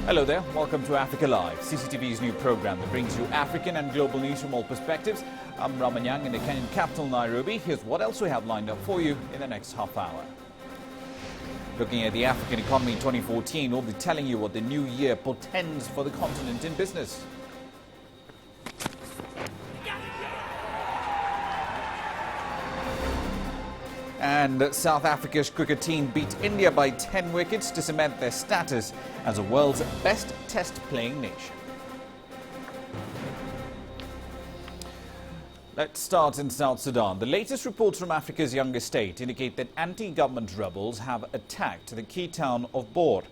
Hello there, welcome to Africa Live, CCTV's new program that brings you African and global news from all perspectives. I'm Ramanyang in the Kenyan capital, Nairobi. Here's what else we have lined up for you in the next half hour. Looking at the African economy in 2014, we'll be telling you what the new year portends for the continent in business. And South Africa's cricket team beat India by 10 wickets to cement their status as the world's best test-playing nation. Let's start in South Sudan. The latest reports from Africa's youngest state indicate that anti-government rebels have attacked the key town of Bor.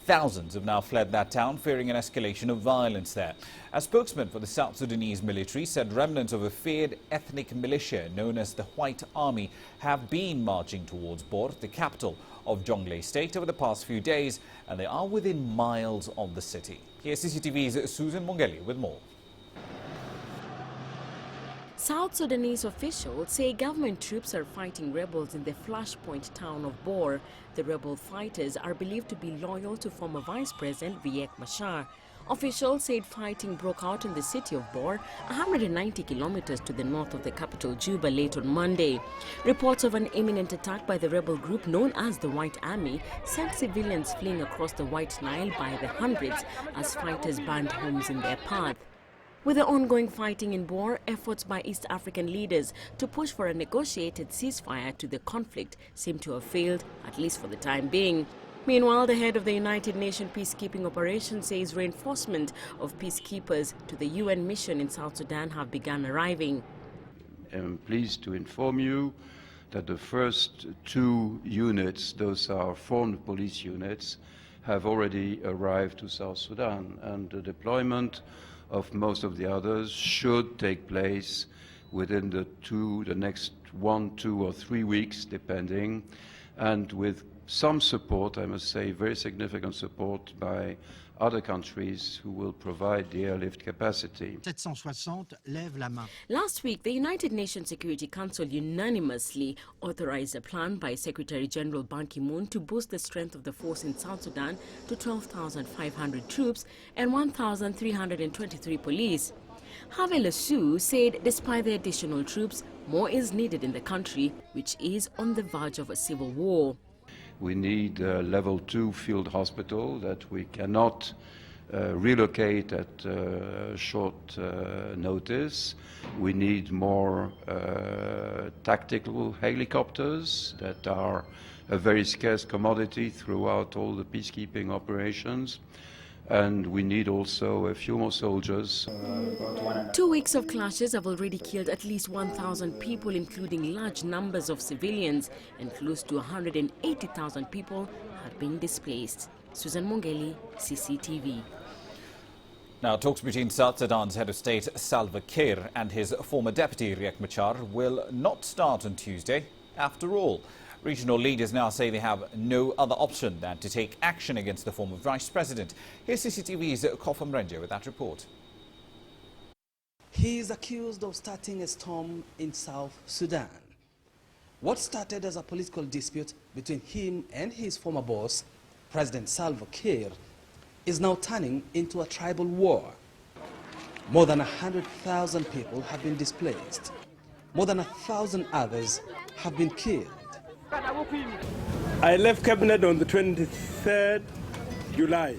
Thousands have now fled that town, fearing an escalation of violence there. A spokesman for the South Sudanese military said remnants of a feared ethnic militia known as the White Army have been marching towards Bor, the capital of Jonglei State, over the past few days, and they are within miles of the city. Here's CCTV's Susan Mongeli with more. South Sudanese officials say government troops are fighting rebels in the flashpoint town of Bor. The rebel fighters are believed to be loyal to former Vice President Riek Machar. Officials said fighting broke out in the city of Bor, 190 kilometers to the north of the capital Juba, late on Monday. Reports of an imminent attack by the rebel group known as the White Army sent civilians fleeing across the White Nile by the hundreds as fighters burned homes in their path. With the ongoing fighting in Bor, efforts by East African leaders to push for a negotiated ceasefire to the conflict seem to have failed, at least for the time being. Meanwhile, the head of the United Nations peacekeeping operation says reinforcement of peacekeepers to the UN mission in South Sudan have begun arriving. I'm pleased to inform you that the first two units, those are formed police units, have already arrived to South Sudan, and the deployment of most of the others should take place within the next 1, 2 or 3 weeks, depending, and with some support, I must say, very significant support by other countries who will provide the airlift capacity. 760 lève la main. Last week, the United Nations Security Council unanimously authorized a plan by Secretary General Ban Ki-moon to boost the strength of the force in South Sudan to 12,500 troops and 1,323 police. Harvey Lassou said despite the additional troops, more is needed in the country, which is on the verge of a civil war. We need a level 2 field hospital that we cannot relocate at short notice. We need more tactical helicopters that are a very scarce commodity throughout all the peacekeeping operations. And we need also a few more soldiers. 2 weeks of clashes have already killed at least 1,000 people, including large numbers of civilians, and close to 180,000 people have been displaced. Susan Mongeli, CCTV. Now, talks between South Sudan's head of state Salva Kiir and his former deputy Riek Machar will not start on Tuesday after all. Regional leaders now say they have no other option than to take action against the former vice president. Here's CCTV's Kofam Renje with that report. He is accused of starting a storm in South Sudan. What started as a political dispute between him and his former boss, President Salva Kiir, is now turning into a tribal war. More than 100,000 people have been displaced. More than 1,000 others have been killed. I left cabinet on the 23rd July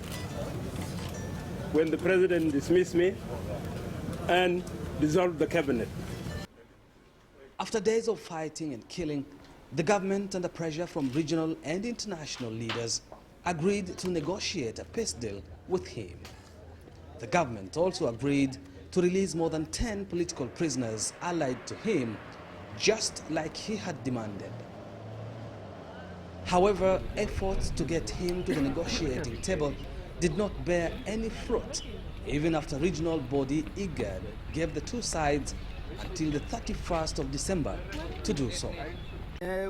when the president dismissed me and dissolved the cabinet. After days of fighting and killing, the government, under pressure from regional and international leaders, agreed to negotiate a peace deal with him. The government also agreed to release more than 10 political prisoners allied to him, just like he had demanded. However, efforts to get him to the negotiating table did not bear any fruit, even after regional body IGAD gave the two sides until the 31st of December to do so.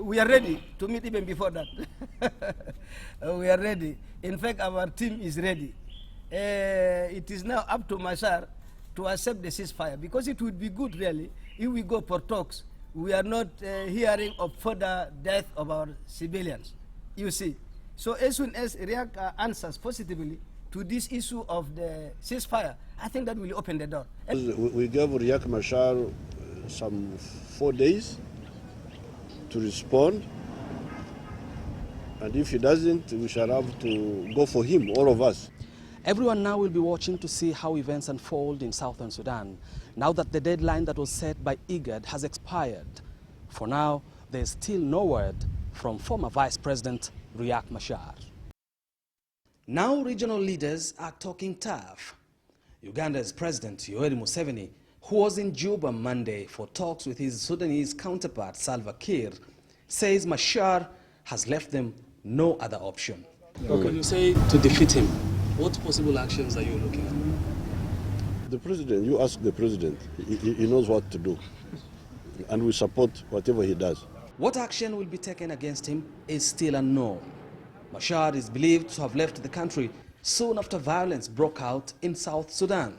We are ready to meet even before that. We are ready. In fact, our team is ready. It is now up to Machar to accept the ceasefire, because it would be good, really, if we go for talks. We are not hearing of further death of our civilians, you see. So as soon as Iraq answers positively, to this issue of the ceasefire, I think that will open the door. We gave Riek Machar some 4 days to respond, and if he doesn't, we shall have to go for him, all of us. Everyone now will be watching to see how events unfold in southern Sudan, now that the deadline that was set by IGAD has expired. For now, there's still no word from former Vice President Riek Machar. Now regional leaders are talking tough. Uganda's President Yoweri Museveni, who was in Juba Monday for talks with his Sudanese counterpart Salva Kiir, says Machar has left them no other option. When you say to defeat him, what possible actions are you looking at? The president, you ask the president, he knows what to do, and we support whatever he does. What action will be taken against him is still unknown. Machar is believed to have left the country soon after violence broke out in South Sudan.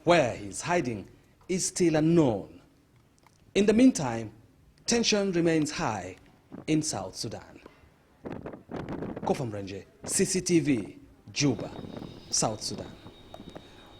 Where he is hiding is still unknown. In the meantime, tension remains high in South Sudan. Kofam Renje, CCTV, Juba, South Sudan.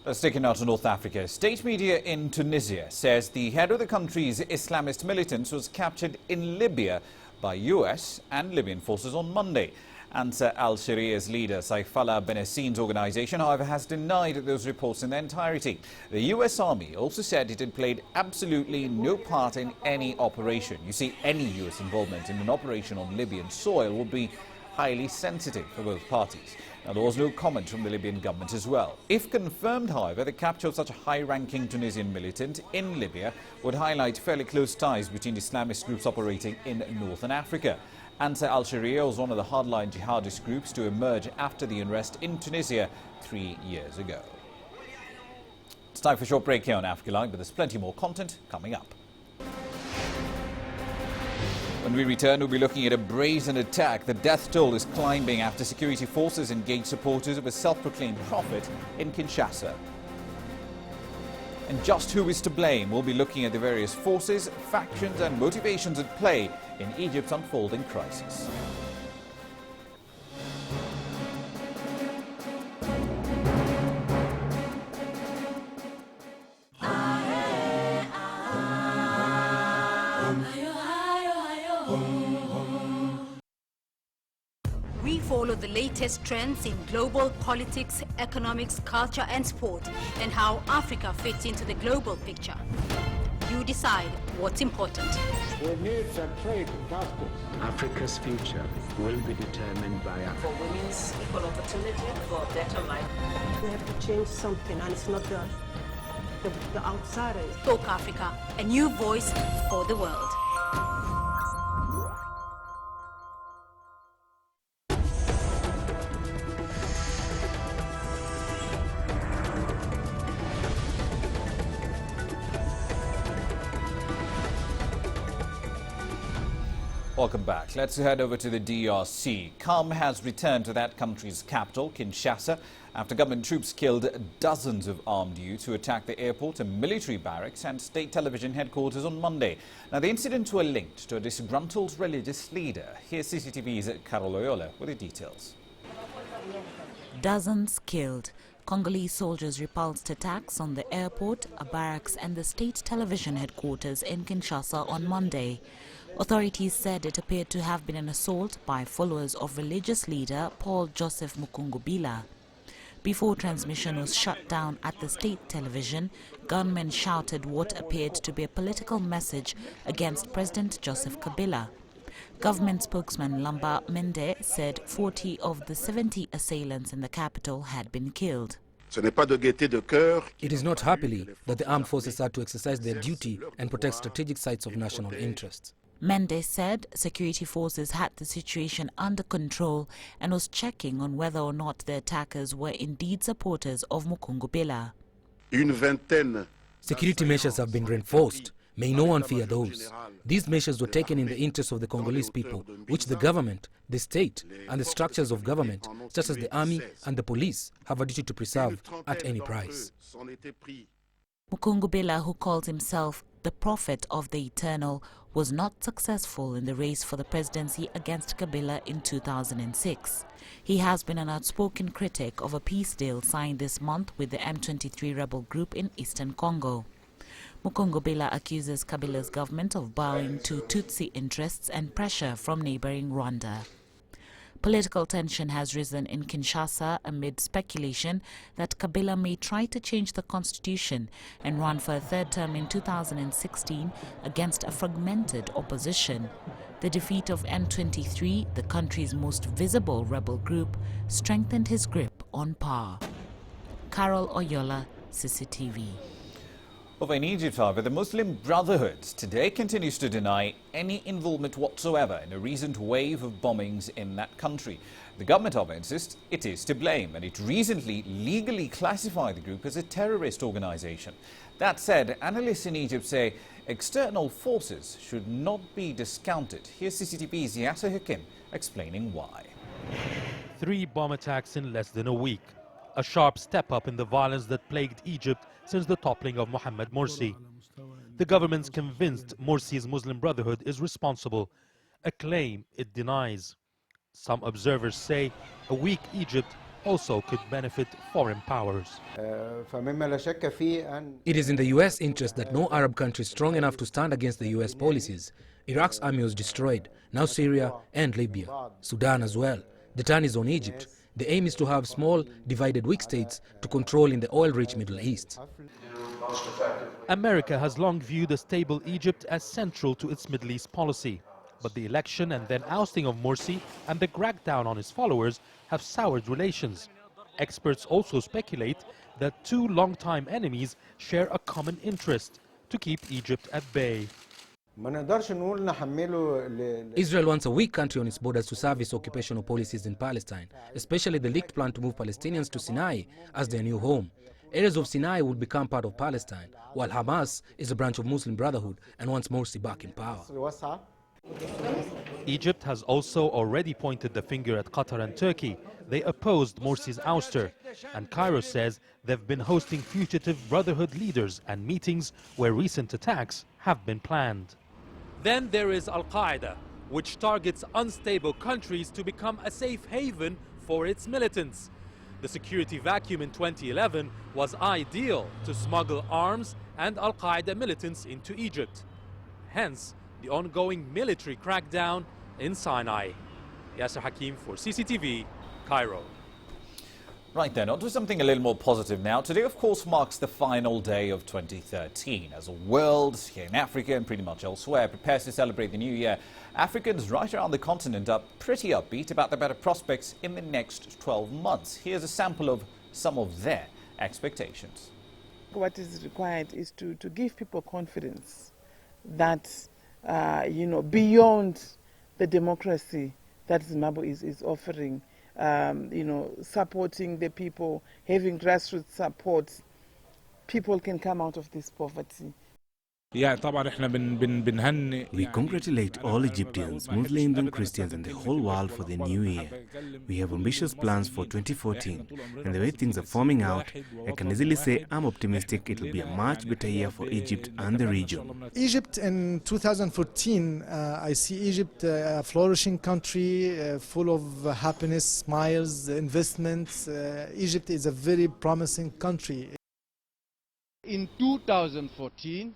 Let's take it now to North Africa. State media in Tunisia says the head of the country's Islamist militants was captured in Libya by US and Libyan forces on Monday. Ansar al-Sharia's leader, Saifallah Benassin's organization, however, has denied those reports in their entirety. The US Army also said it had played absolutely no part in any operation. You see, any US involvement in an operation on Libyan soil would be highly sensitive for both parties. Now, there was no comment from the Libyan government as well. If confirmed, however, the capture of such a high-ranking Tunisian militant in Libya would highlight fairly close ties between Islamist groups operating in northern Africa. Ansar al-Sharia was one of the hardline jihadist groups to emerge after the unrest in Tunisia 3 years ago. It's time for a short break here on Africa Live, but there's plenty more content coming up. When we return, we'll be looking at a brazen attack. The death toll is climbing after security forces engaged supporters of a self-proclaimed prophet in Kinshasa. And just who is to blame? We'll be looking at the various forces, factions and motivations at play in Egypt's unfolding crisis. We follow the latest trends in global politics, economics, culture and sport, and how Africa fits into the global picture. You decide what's important. We need to trade justice. Africa's future will be determined by Africa. For women's equal opportunity, for a better life. We have to change something, and it's not the outsiders. Talk Africa, a new voice for the world. Welcome back. Let's head over to the DRC. Calm has returned to that country's capital, Kinshasa, after government troops killed dozens of armed youths who attacked the airport, a military barracks and state television headquarters on Monday. Now, the incidents were linked to a disgruntled religious leader. Here's CCTV's Carol Oyola with the details. Dozens killed. Congolese soldiers repulsed attacks on the airport, a barracks and the state television headquarters in Kinshasa on Monday. Authorities said it appeared to have been an assault by followers of religious leader Paul Joseph Mukungubila. Before transmission was shut down at the state television, gunmen shouted what appeared to be a political message against President Joseph Kabila. Government spokesman Lamba Mende said 40 of the 70 assailants in the capital had been killed. It is not happily that the armed forces are to exercise their duty and protect strategic sites of national interest. Mende said security forces had the situation under control and was checking on whether or not the attackers were indeed supporters of Mukungubila. Security measures have been reinforced. May no one fear those. These measures were taken in the interest of the Congolese people, which the government, the state, and the structures of government, such as the army and the police, have a duty to preserve at any price. Mukungubila, who calls himself the prophet of the eternal, was not successful in the race for the presidency against Kabila in 2006. He has been an outspoken critic of a peace deal signed this month with the M23 rebel group in eastern Congo. Mukongo Bela accuses Kabila's government of bowing to Tutsi interests and pressure from neighboring Rwanda. Political tension has risen in Kinshasa amid speculation that Kabila may try to change the constitution and run for a third term in 2016 against a fragmented opposition. The defeat of M23, the country's most visible rebel group, strengthened his grip on power. Carol Oyola, CCTV. Over in Egypt, however, the Muslim Brotherhood today continues to deny any involvement whatsoever in a recent wave of bombings in that country. The government, however, insists it is to blame, and it recently legally classified the group as a terrorist organization. That said, analysts in Egypt say external forces should not be discounted. Here's CCTV's Yasser Hakim explaining why. 3 bomb attacks in less than a week. A sharp step up in the violence that plagued Egypt since the toppling of Mohamed Morsi. The government's convinced Morsi's Muslim Brotherhood is responsible, a claim it denies. Some observers say a weak Egypt also could benefit foreign powers. It is in the U.S. interest that no Arab country is strong enough to stand against the U.S. policies. Iraq's army was destroyed, now Syria and Libya, Sudan as well. The turn is on Egypt. The aim is to have small, divided weak states to control in the oil-rich Middle East. America has long viewed a stable Egypt as central to its Middle East policy. But the election and then ousting of Morsi and the crackdown on his followers have soured relations. Experts also speculate that 2 longtime enemies share a common interest: to keep Egypt at bay. Israel wants a weak country on its borders to serve its occupational policies in Palestine, especially the leaked plan to move Palestinians to Sinai as their new home. Areas of Sinai would become part of Palestine, while Hamas is a branch of Muslim Brotherhood and wants Morsi back in power. Egypt has also already pointed the finger at Qatar and Turkey. They opposed Morsi's ouster, and Cairo says they've been hosting fugitive Brotherhood leaders and meetings where recent attacks have been planned. Then there is Al-Qaeda, which targets unstable countries to become a safe haven for its militants. The security vacuum in 2011 was ideal to smuggle arms and Al-Qaeda militants into Egypt. Hence, the ongoing military crackdown in Sinai. Yasser Hakim for CCTV, Cairo. Right then, on to something a little more positive now. Today, of course, marks the final day of 2013. As the world, here in Africa and pretty much elsewhere, prepares to celebrate the new year, Africans right around the continent are pretty upbeat about the better prospects in the next 12 months. Here's a sample of some of their expectations. What is required is to give people confidence that, beyond the democracy that Zimbabwe is offering, supporting the people, having grassroots support, people can come out of this poverty. We congratulate all Egyptians, Muslims and Christians and the whole world for the new year. We have ambitious plans for 2014, and the way things are forming out, I can easily say I'm optimistic it will be a much better year for Egypt and the region. Egypt in 2014, I see Egypt a flourishing country, full of happiness, smiles, investments. Egypt is a very promising country. In 2014,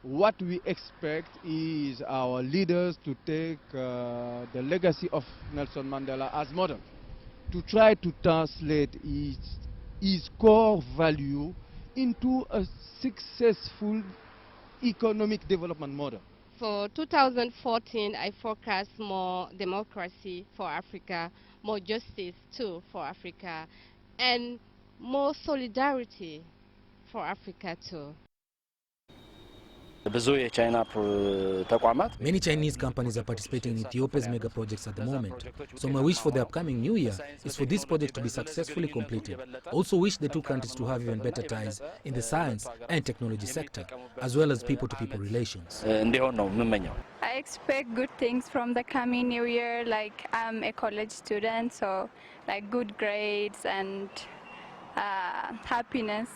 what we expect is our leaders to take the legacy of Nelson Mandela as model, to try to translate his core value into a successful economic development model. For 2014, I forecast more democracy for Africa, more justice too for Africa, and more solidarity for Africa too. Many Chinese companies are participating in Ethiopia's mega projects at the moment. So my wish for the upcoming new year is for this project to be successfully completed. Also wish the two countries to have even better ties in the science and technology sector, as well as people-to-people relations. I expect good things from the coming new year, like I'm a college student, so like good grades and happiness.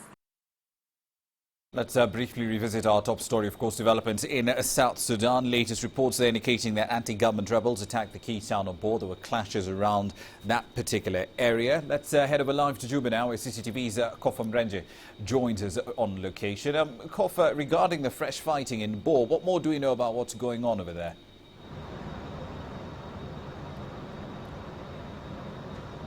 Let's briefly revisit our top story, of course, developments in South Sudan. Latest reports there indicating that anti-government rebels attacked the key town of Bor. There were clashes around that particular area. Let's head over live to Juba now, where CCTV's Kofa Mrenje joins us on location. Kofa, regarding the fresh fighting in Bor, what more do we know about what's going on over there?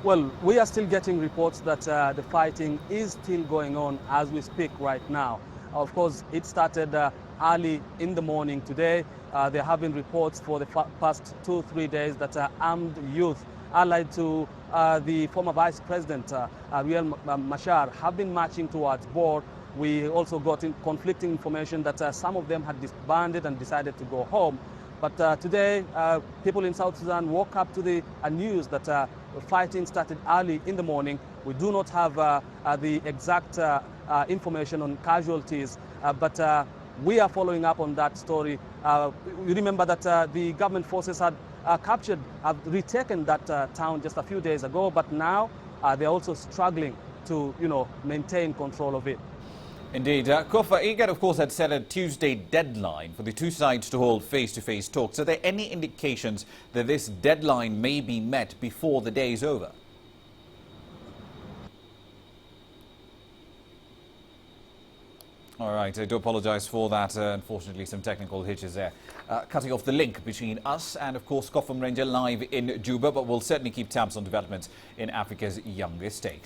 Well, we are still getting reports that the fighting is still going on as we speak right now. Of course, it started early in the morning today. There have been reports for the past 2-3 days that armed youth allied to the former Vice President Riek Machar have been marching towards Bor. We also got conflicting information that some of them had disbanded and decided to go home. But today, people in South Sudan woke up to the news that fighting started early in the morning. We do not have the exact information on casualties, but we are following up on that story. We remember that the government forces had have retaken that town just a few days ago, but now they're also struggling to, maintain control of it. Indeed. Kofa, IGAD, of course, had set a Tuesday deadline for the two sides to hold face-to-face talks. Are there any indications that this deadline may be met before the day is over? All right, I do apologize for that. Unfortunately, some technical hitches there. Cutting off the link between us and, of course, Kofa Mrenje live in Juba, but we'll certainly keep tabs on developments in Africa's youngest state.